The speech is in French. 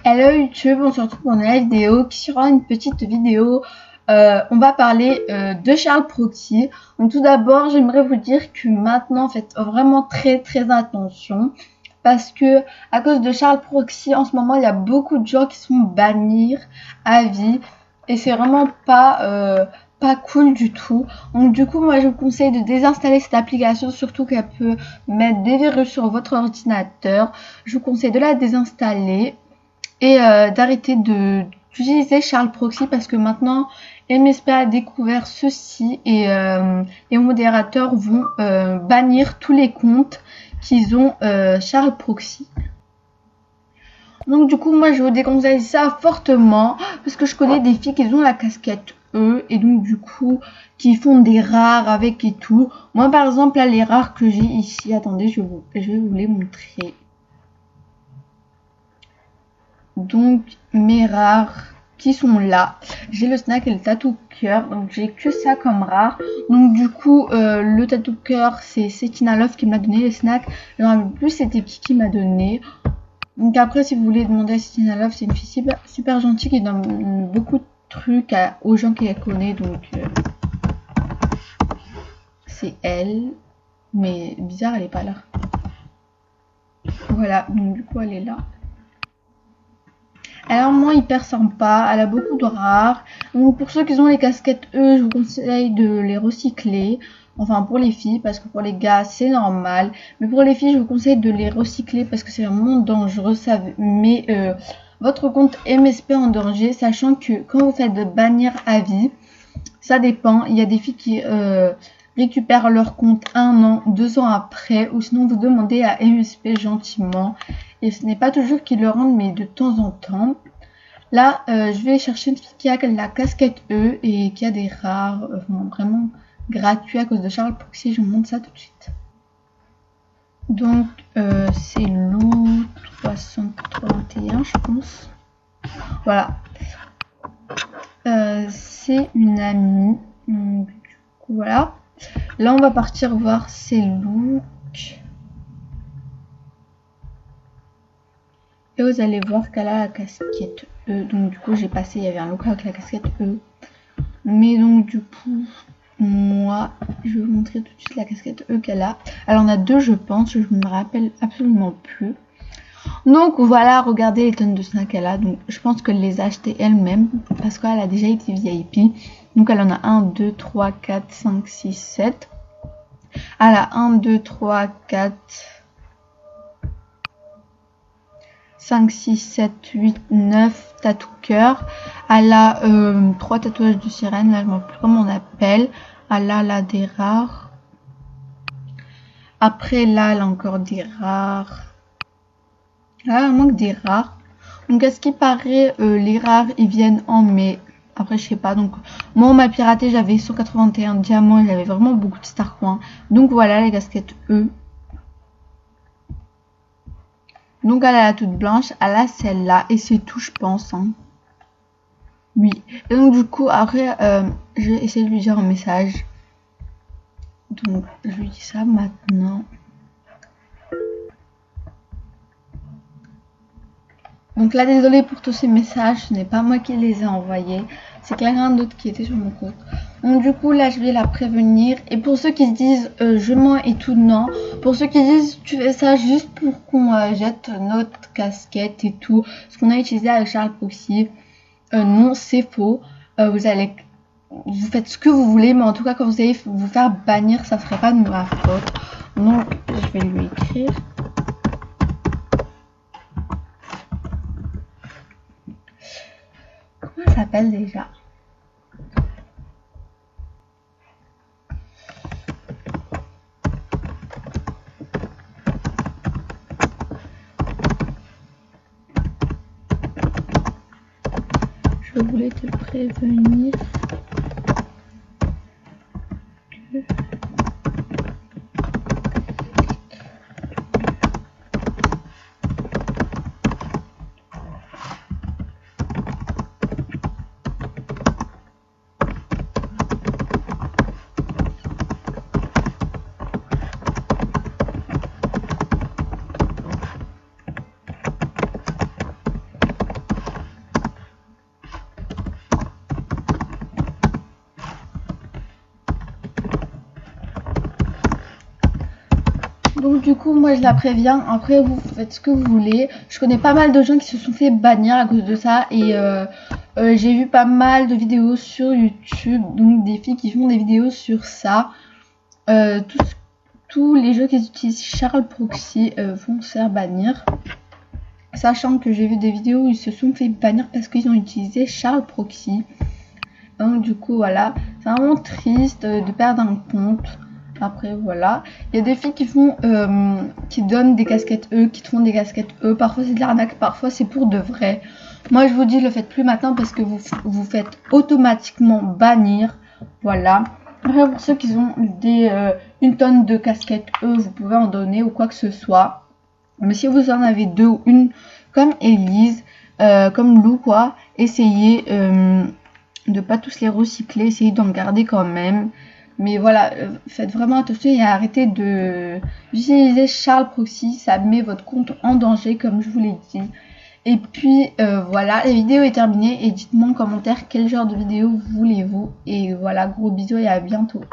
Hello YouTube, on se retrouve pour une nouvelle vidéo qui sera une petite vidéo. On va parler de Charles Proxy. Donc tout d'abord, j'aimerais vous dire que maintenant, faites vraiment très attention parce que à cause de Charles Proxy, en ce moment, il y a beaucoup de gens qui sont bannis à vie et c'est vraiment pas cool du tout. Donc du coup, moi, je vous conseille de désinstaller cette application, surtout qu'elle peut mettre des virus sur votre ordinateur. Je vous conseille de la désinstaller et d'arrêter d'utiliser Charles Proxy parce que maintenant MSP a découvert ceci et les modérateurs vont bannir tous les comptes qu'ils ont Charles Proxy. Donc du coup moi je vous déconseille ça fortement parce que je connais des filles qui ont la casquette E et donc du coup qui font des rares avec et tout. Moi par exemple là les rares que j'ai ici, attendez je vais vous les montrer. Donc mes rares qui sont là, j'ai le snack et le tatou cœur, donc j'ai que ça comme rare. Donc du coup le tatou cœur c'est Tina Love qui m'a donné les snacks, le plus c'était Kiki m'a donné. Donc après si vous voulez demander à Tina Love, c'est une fille super gentille qui donne beaucoup de trucs aux gens qu'elle connaît, donc c'est elle, mais bizarre elle est pas là. Voilà, donc du coup elle est là. Elle est vraiment hyper sympa, elle a beaucoup de rares. Donc pour ceux qui ont les casquettes E, je vous conseille de les recycler. Enfin pour les filles, parce que pour les gars c'est normal. Mais pour les filles, je vous conseille de les recycler parce que c'est vraiment dangereux. Ça met votre compte MSP en danger, sachant que quand vous faites de bannir à vie, ça dépend. Il y a des filles qui récupèrent leur compte 1 an, 2 ans après, ou sinon vous demandez à MSP gentiment. Et ce n'est pas toujours qu'ils le rendent, mais de temps en temps. Là, je vais chercher une fille qui a la casquette E et qui a des rares, vraiment gratuits à cause de Charles Proxy. Je vous montre ça tout de suite. Donc, c'est Lou 381, je pense. Voilà. C'est une amie. Donc, du coup, voilà. Là, on va partir voir ses looks. Et vous allez voir qu'elle a la casquette E. Donc du coup j'ai passé, il y avait un look avec la casquette E. Mais donc du coup, moi, je vais vous montrer tout de suite la casquette E qu'elle a. Elle en a deux je pense, je ne me rappelle absolument plus. Donc voilà, regardez les tonnes de snacks qu'elle a. Donc je pense qu'elle les a achetées elle-même parce qu'elle a déjà été VIP. Donc elle en a 1, 2, 3, 4, 5, 6, 7. Elle a 1, 2, 3, 4... 5, 6, 7, 8, 9 tatou cœur. Elle a 3 tatouages de sirène. Là, je ne sais plus comment on appelle. Elle a là des rares. Après, là, elle a encore des rares. Là, il manque des rares. Donc, à ce qui paraît, les rares, ils viennent en mai. Après, je sais pas. Donc, moi, on m'a piraté. J'avais 181 diamants. Et j'avais vraiment beaucoup de star coins. Donc, voilà les casquettes E. Donc elle a la toute blanche, elle a celle-là et c'est tout je pense. Hein. Oui. Et donc du coup après je vais essayer de lui dire un message. Donc je lui dis ça maintenant. Donc là désolée pour tous ces messages, ce n'est pas moi qui les ai envoyés. C'est quelqu'un d'autre qui était sur mon compte. Donc du coup là je vais la prévenir. Et pour ceux qui se disent je mens et tout, non. Pour ceux qui disent tu fais ça juste pour qu'on jette notre casquette et tout. Ce qu'on a utilisé avec Charles Proxy. Non c'est faux. Vous faites ce que vous voulez. Mais en tout cas quand vous allez vous faire bannir ça serait pas de ma faute. Donc je vais lui écrire. Comment elle s'appelle déjà? Je voulais te prévenir que Donc du coup moi je la préviens, après vous faites ce que vous voulez. Je connais pas mal de gens qui se sont fait bannir à cause de ça et j'ai vu pas mal de vidéos sur YouTube, donc des filles qui font des vidéos sur ça. Tous les jeux qui utilisent Charles Proxy vont se faire bannir. Sachant que j'ai vu des vidéos où ils se sont fait bannir parce qu'ils ont utilisé Charles Proxy. Donc du coup voilà, c'est vraiment triste de perdre un compte. Après voilà, il y a des filles qui font, qui donnent des casquettes qui te font des casquettes parfois c'est de l'arnaque, parfois c'est pour de vrai. Moi je vous dis, le faites plus maintenant parce que vous faites automatiquement bannir, voilà. Après pour ceux qui ont une tonne de casquettes vous pouvez en donner ou quoi que ce soit. Mais si vous en avez deux ou une, comme Elise, comme Lou quoi, essayez de pas tous les recycler, essayez d'en garder quand même. Mais voilà, faites vraiment attention et arrêtez d'utiliser Charles Proxy, ça met votre compte en danger comme je vous l'ai dit. Et puis voilà, la vidéo est terminée et dites-moi en commentaire quel genre de vidéo voulez-vous. Et voilà, gros bisous et à bientôt.